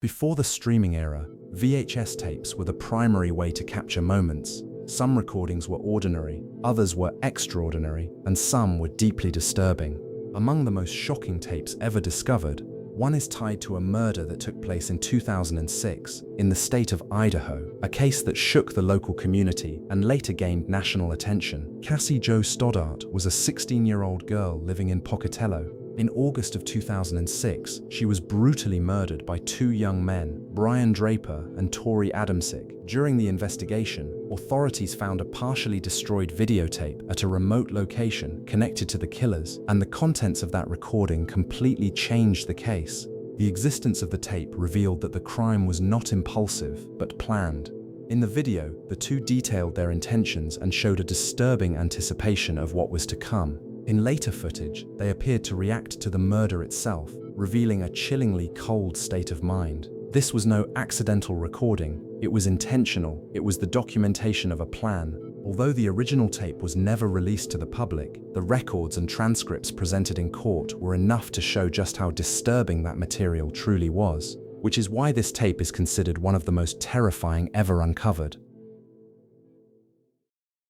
Before the streaming era, VHS tapes were the primary way to capture moments. Some recordings were ordinary, others were extraordinary, and some were deeply disturbing. Among the most shocking tapes ever discovered, one is tied to a murder that took place in 2006 in the state of Idaho, a case that shook the local community and later gained national attention. Cassie Jo Stoddart was a 16-year-old girl living in Pocatello. In August of 2006, she was brutally murdered by two young men, Brian Draper and Tori Adamsick. During the investigation, authorities found a partially destroyed videotape at a remote location connected to the killers, and the contents of that recording completely changed the case. The existence of the tape revealed that the crime was not impulsive, but planned. In the video, the two detailed their intentions and showed a disturbing anticipation of what was to come. In later footage, they appeared to react to the murder itself, revealing a chillingly cold state of mind. This was no accidental recording, it was intentional, it was the documentation of a plan. Although the original tape was never released to the public, the records and transcripts presented in court were enough to show just how disturbing that material truly was, which is why this tape is considered one of the most terrifying ever uncovered.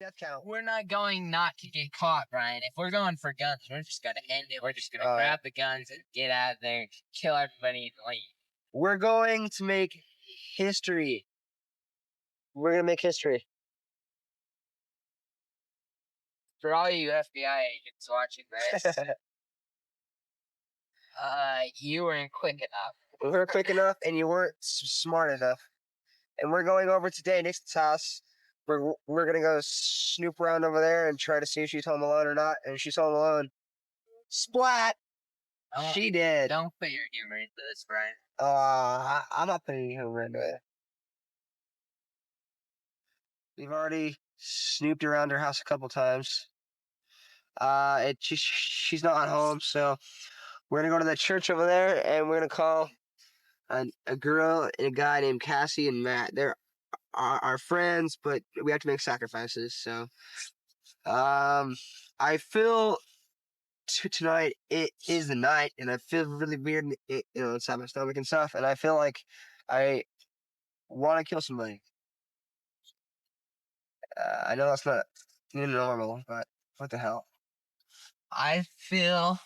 Death count. We're not going not to get caught, Brian. If we're going for guns, we're just gonna end it. We're just gonna grab the guns and get out of there, kill everybody, and leave. We're going to make history. We're gonna make history. For all you FBI agents watching this, you weren't quick enough. We were quick enough, and you weren't smart enough. And we're going over to Nixon's house. We're gonna go snoop around over there and try to see if she's home alone or not. And if she's home alone, splat. She did. Don't put your humor into this, Brian. I'm not putting humor into it. We've already snooped around her house a couple times. She's not home, so we're gonna go to the church over there, and we're gonna call a girl and a guy named Cassie and Matt. They're our friends, but we have to make sacrifices. So, I feel tonight it is the night, and I feel really weird, inside my stomach and stuff. And I feel like I want to kill somebody. I know that's not normal, but what the hell? I feel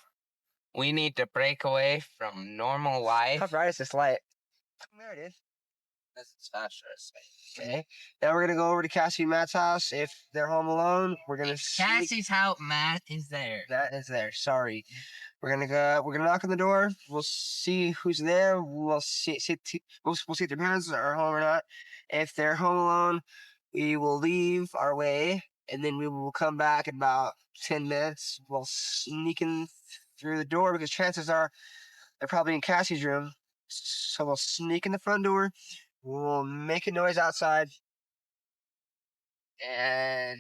we need to break away from normal life. How bright is this light? There it is. This is faster. Okay. Now we're gonna go over to Cassie and Matt's house. If they're home alone, we're gonna Cassie's house. Matt is there. Matt is there. Sorry. We're gonna knock on the door. We'll see who's there. We'll see if their parents are home or not. If they're home alone, we will leave our way, and then we will come back in about 10 minutes. We'll sneak in through the door because chances are they're probably in Cassie's room. So we'll sneak in the front door. We'll make a noise outside, and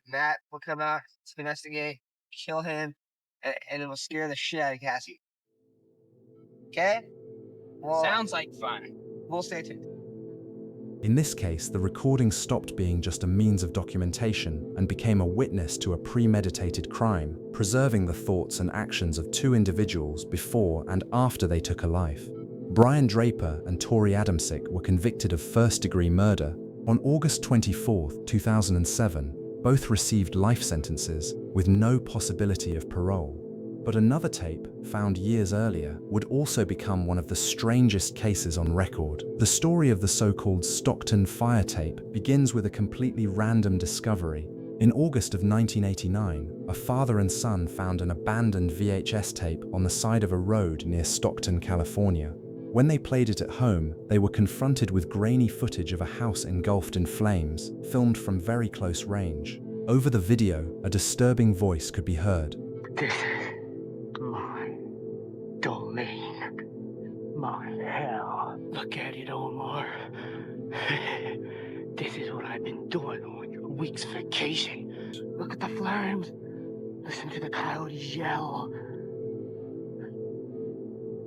Matt will come out to investigate, kill him, and it will scare the shit out of Cassie. Okay? Well, sounds like fun. We'll stay tuned. In this case, the recording stopped being just a means of documentation and became a witness to a premeditated crime, preserving the thoughts and actions of two individuals before and after they took a life. Brian Draper and Tori Adamsick were convicted of first-degree murder. On August 24, 2007, both received life sentences with no possibility of parole. But another tape, found years earlier, would also become one of the strangest cases on record. The story of the so-called Stockton fire tape begins with a completely random discovery. In August of 1989, a father and son found an abandoned VHS tape on the side of a road near Stockton, California. When they played it at home, they were confronted with grainy footage of a house engulfed in flames, filmed from very close range. Over the video, a disturbing voice could be heard. This is my domain, my hell. Look at it, Omar. This is what I've been doing on your week's vacation. Look at the flames. Listen to the coyotes yell.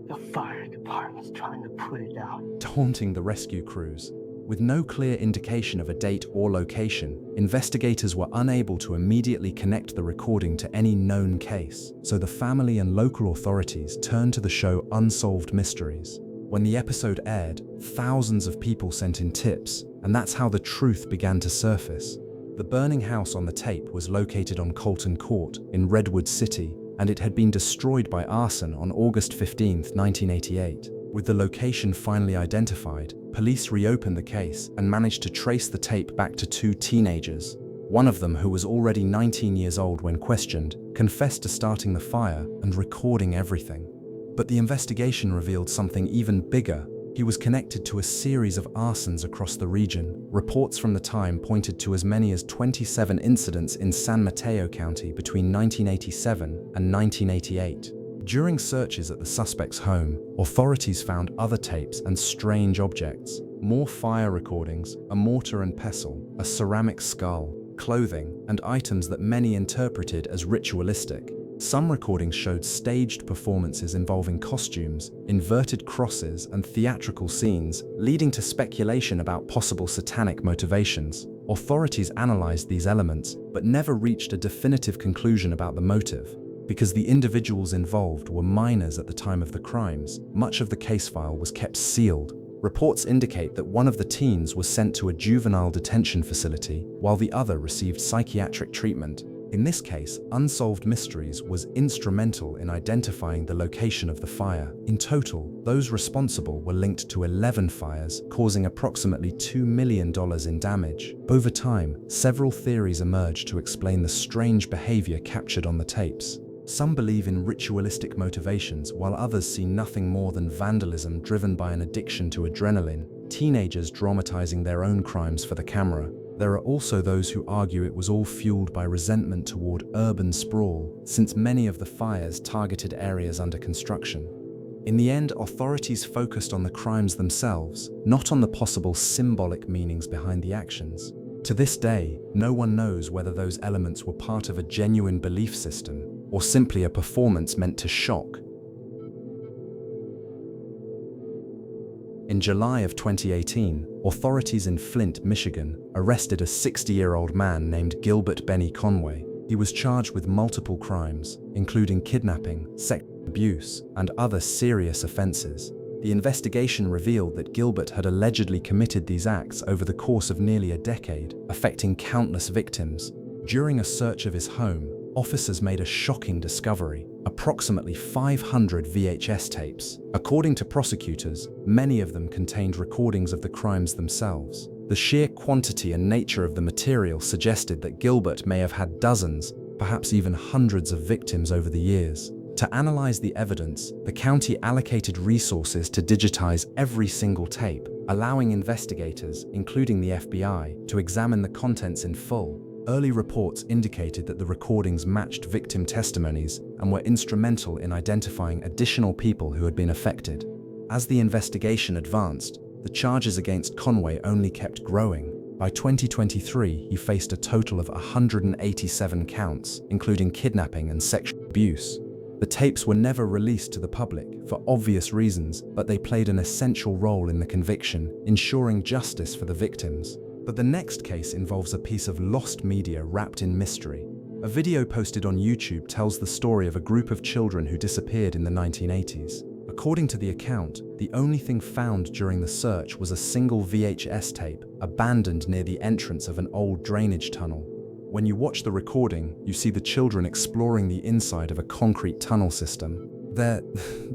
The fire department's trying to put it out. Taunting the rescue crews. With no clear indication of a date or location, investigators were unable to immediately connect the recording to any known case, so the family and local authorities turned to the show Unsolved Mysteries. When the episode aired, thousands of people sent in tips, and that's how the truth began to surface. The burning house on the tape was located on Colton Court in Redwood City, and it had been destroyed by arson on August 15, 1988. With the location finally identified, police reopened the case and managed to trace the tape back to two teenagers. One of them, who was already 19 years old when questioned, confessed to starting the fire and recording everything. But the investigation revealed something even bigger. He was connected to a series of arsons across the region. Reports from the time pointed to as many as 27 incidents in San Mateo County between 1987 and 1988. During searches at the suspect's home, authorities found other tapes and strange objects. More fire recordings, a mortar and pestle, a ceramic skull, clothing, and items that many interpreted as ritualistic. Some recordings showed staged performances involving costumes, inverted crosses, and theatrical scenes, leading to speculation about possible satanic motivations. Authorities analyzed these elements, but never reached a definitive conclusion about the motive. Because the individuals involved were minors at the time of the crimes, much of the case file was kept sealed. Reports indicate that one of the teens was sent to a juvenile detention facility, while the other received psychiatric treatment. In this case, Unsolved Mysteries was instrumental in identifying the location of the fire. In total, those responsible were linked to 11 fires, causing approximately $2 million in damage. Over time, several theories emerged to explain the strange behavior captured on the tapes. Some believe in ritualistic motivations, while others see nothing more than vandalism driven by an addiction to adrenaline, teenagers dramatizing their own crimes for the camera. There are also those who argue it was all fueled by resentment toward urban sprawl, since many of the fires targeted areas under construction. In the end, authorities focused on the crimes themselves, not on the possible symbolic meanings behind the actions. To this day, no one knows whether those elements were part of a genuine belief system or simply a performance meant to shock. In July of 2018, authorities in Flint, Michigan, arrested a 60-year-old man named Gilbert Benny Conway. He was charged with multiple crimes, including kidnapping, sexual abuse, and other serious offenses. The investigation revealed that Gilbert had allegedly committed these acts over the course of nearly a decade, affecting countless victims. During a search of his home, officers made a shocking discovery: approximately 500 VHS tapes. According to prosecutors, many of them contained recordings of the crimes themselves. The sheer quantity and nature of the material suggested that Gilbert may have had dozens, perhaps even hundreds of victims over the years. To analyze the evidence, the county allocated resources to digitize every single tape, allowing investigators, including the FBI, to examine the contents in full. Early reports indicated that the recordings matched victim testimonies and were instrumental in identifying additional people who had been affected. As the investigation advanced, the charges against Conway only kept growing. By 2023, he faced a total of 187 counts, including kidnapping and sexual abuse. The tapes were never released to the public for obvious reasons, but they played an essential role in the conviction, ensuring justice for the victims. But the next case involves a piece of lost media wrapped in mystery. A video posted on YouTube tells the story of a group of children who disappeared in the 1980s. According to the account, the only thing found during the search was a single VHS tape abandoned near the entrance of an old drainage tunnel. When you watch the recording, you see the children exploring the inside of a concrete tunnel system. They're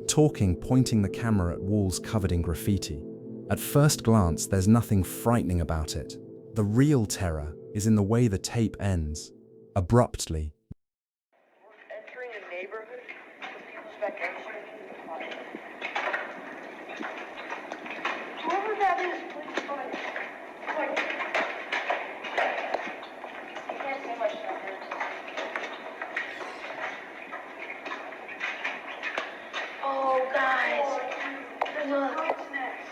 talking, pointing the camera at walls covered in graffiti. At first glance, there's nothing frightening about it. The real terror is in the way the tape ends, abruptly. Entering a neighborhood with people's vacation. Whoever that is, please find it. You can't say much down here. Oh, guys. There's a... What's next?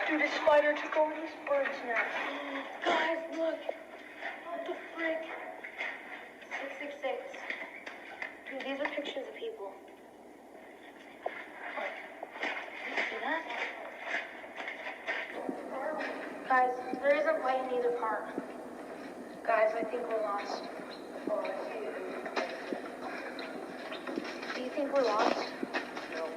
Dude, a spider took over this bird's nest. Guys, look. What the frick? 666. Dude, these are pictures of people. You see that? Guys, there isn't light in either park. Guys, I think we're lost. Do you think we're lost? No.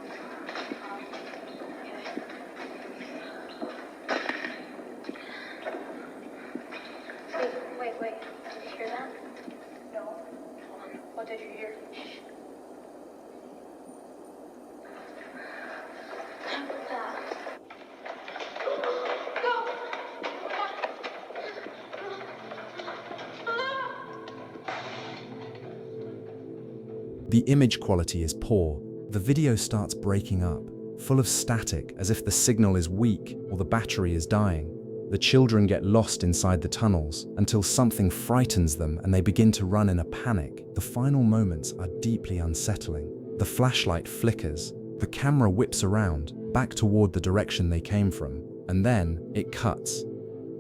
The image quality is poor. The video starts breaking up, full of static, as if the signal is weak or the battery is dying. The children get lost inside the tunnels until something frightens them and they begin to run in a panic. The final moments are deeply unsettling. The flashlight flickers, the camera whips around, back toward the direction they came from, and then it cuts.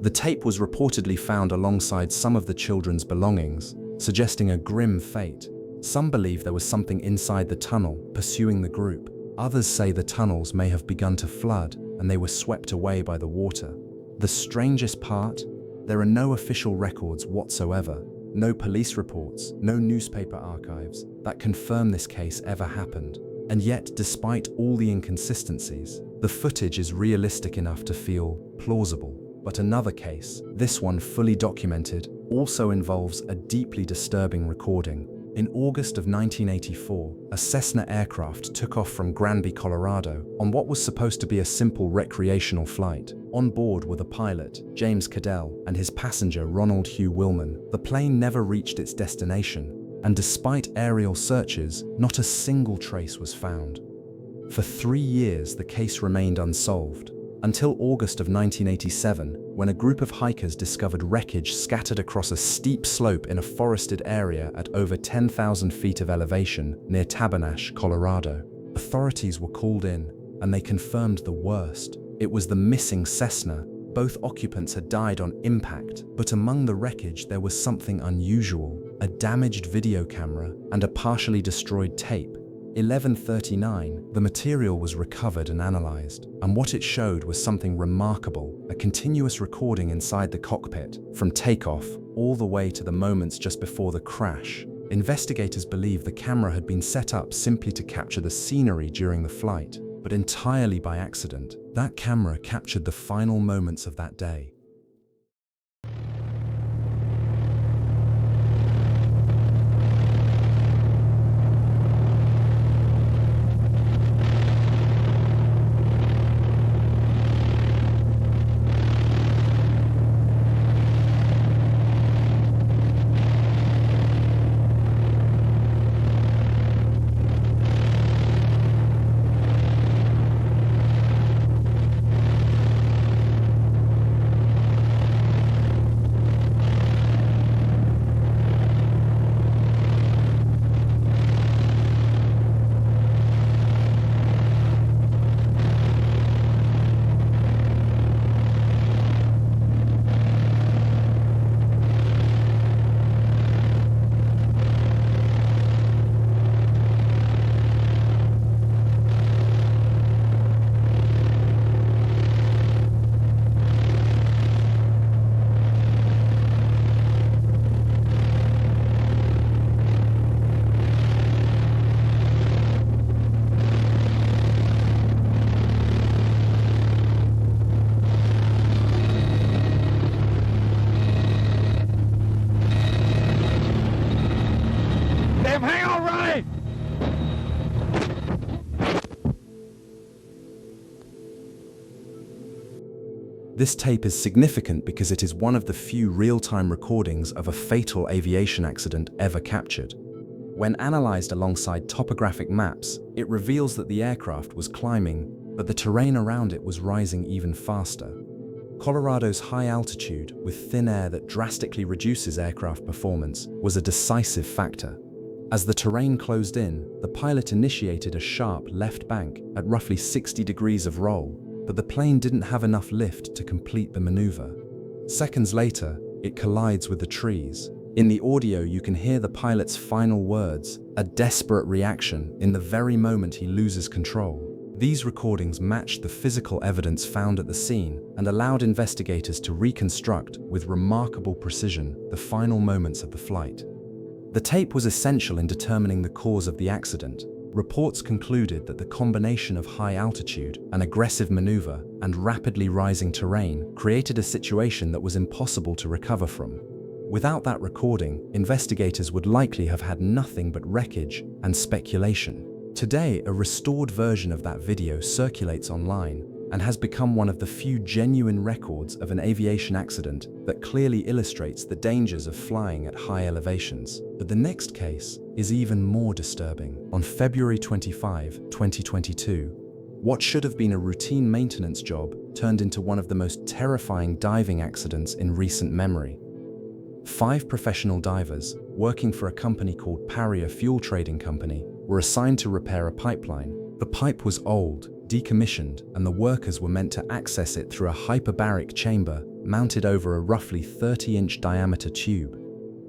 The tape was reportedly found alongside some of the children's belongings, suggesting a grim fate. Some believe there was something inside the tunnel pursuing the group. Others say the tunnels may have begun to flood and they were swept away by the water. The strangest part? There are no official records whatsoever, no police reports, no newspaper archives that confirm this case ever happened. And yet, despite all the inconsistencies, the footage is realistic enough to feel plausible. But another case, this one fully documented, also involves a deeply disturbing recording. In August of 1984, a Cessna aircraft took off from Granby, Colorado, on what was supposed to be a simple recreational flight. On board were the pilot, James Cadell, and his passenger, Ronald Hugh Willman. The plane never reached its destination, and despite aerial searches, not a single trace was found. For 3 years, the case remained unsolved, until August of 1987, when a group of hikers discovered wreckage scattered across a steep slope in a forested area at over 10,000 feet of elevation near Tabernash, Colorado. Authorities were called in, and they confirmed the worst. It was the missing Cessna. Both occupants had died on impact, but among the wreckage there was something unusual: a damaged video camera and a partially destroyed tape. 11:39, the material was recovered and analyzed, and what it showed was something remarkable: a continuous recording inside the cockpit, from takeoff all the way to the moments just before the crash. Investigators believe the camera had been set up simply to capture the scenery during the flight, but entirely by accident. That camera captured the final moments of that day. This tape is significant because it is one of the few real-time recordings of a fatal aviation accident ever captured. When analyzed alongside topographic maps, it reveals that the aircraft was climbing, but the terrain around it was rising even faster. Colorado's high altitude, with thin air that drastically reduces aircraft performance, was a decisive factor. As the terrain closed in, the pilot initiated a sharp left bank at roughly 60 degrees of roll, but the plane didn't have enough lift to complete the maneuver. Seconds later, it collides with the trees. In the audio, you can hear the pilot's final words, a desperate reaction, in the very moment he loses control. These recordings matched the physical evidence found at the scene and allowed investigators to reconstruct, with remarkable precision, the final moments of the flight. The tape was essential in determining the cause of the accident. Reports concluded that the combination of high altitude, an aggressive maneuver, and rapidly rising terrain created a situation that was impossible to recover from. Without that recording, investigators would likely have had nothing but wreckage and speculation. Today, a restored version of that video circulates online, and has become one of the few genuine records of an aviation accident that clearly illustrates the dangers of flying at high elevations. But the next case is even more disturbing. On February 25, 2022, what should have been a routine maintenance job turned into one of the most terrifying diving accidents in recent memory. 5 professional divers, working for a company called Parrier Fuel Trading Company, were assigned to repair a pipeline. The pipe was old, decommissioned, and the workers were meant to access it through a hyperbaric chamber mounted over a roughly 30-inch diameter tube.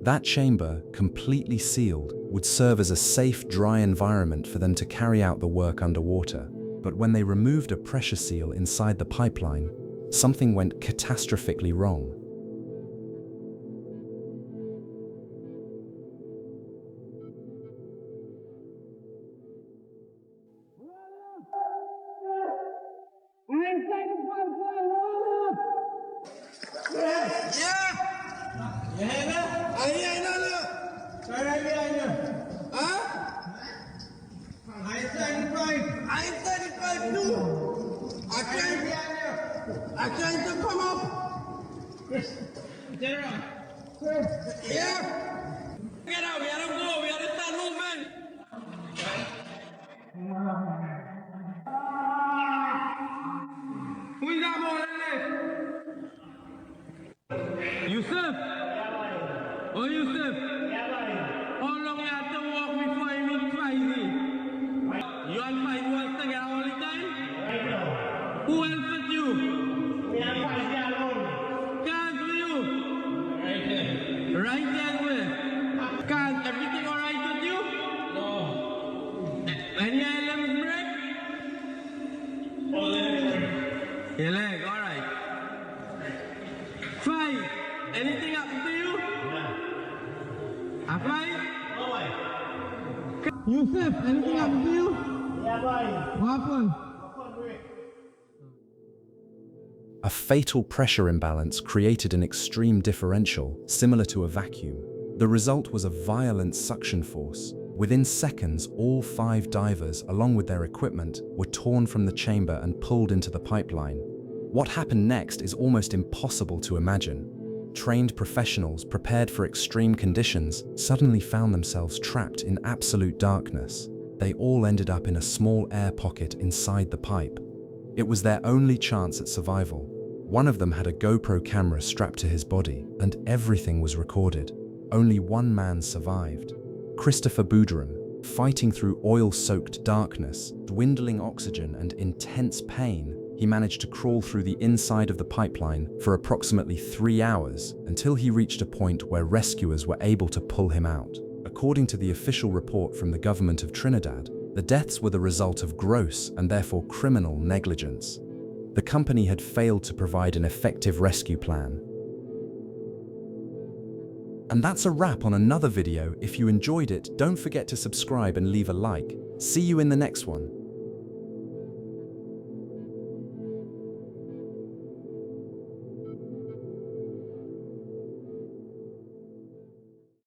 That chamber, completely sealed, would serve as a safe, dry environment for them to carry out the work underwater. But when they removed a pressure seal inside the pipeline, something went catastrophically wrong. I tried to come up. General. Yeah. Get out. We have to go. We have to start moving. Who is that more than Yusuf? Oh, Yusuf. How long you have to walk before you meet Feisty? You and Feisty was together all the time? Who else with you? Right there, where? Can't everything alright with you? No. Any elements break? Your leg, alright. 5. Anything happen to you? No. A 5? No way. Yusuf, anything happen to you? Yeah, boy. What happened? A fatal pressure imbalance created an extreme differential, similar to a vacuum. The result was a violent suction force. Within seconds, all 5 divers, along with their equipment, were torn from the chamber and pulled into the pipeline. What happened next is almost impossible to imagine. Trained professionals prepared for extreme conditions suddenly found themselves trapped in absolute darkness. They all ended up in a small air pocket inside the pipe. It was their only chance at survival. One of them had a GoPro camera strapped to his body, and everything was recorded. Only one man survived. Christopher Boudram, fighting through oil-soaked darkness, dwindling oxygen, and intense pain, he managed to crawl through the inside of the pipeline for approximately 3 hours until he reached a point where rescuers were able to pull him out. According to the official report from the government of Trinidad, the deaths were the result of gross and therefore criminal negligence. The company had failed to provide an effective rescue plan. And that's a wrap on another video. If you enjoyed it, don't forget to subscribe and leave a like. See you in the next one.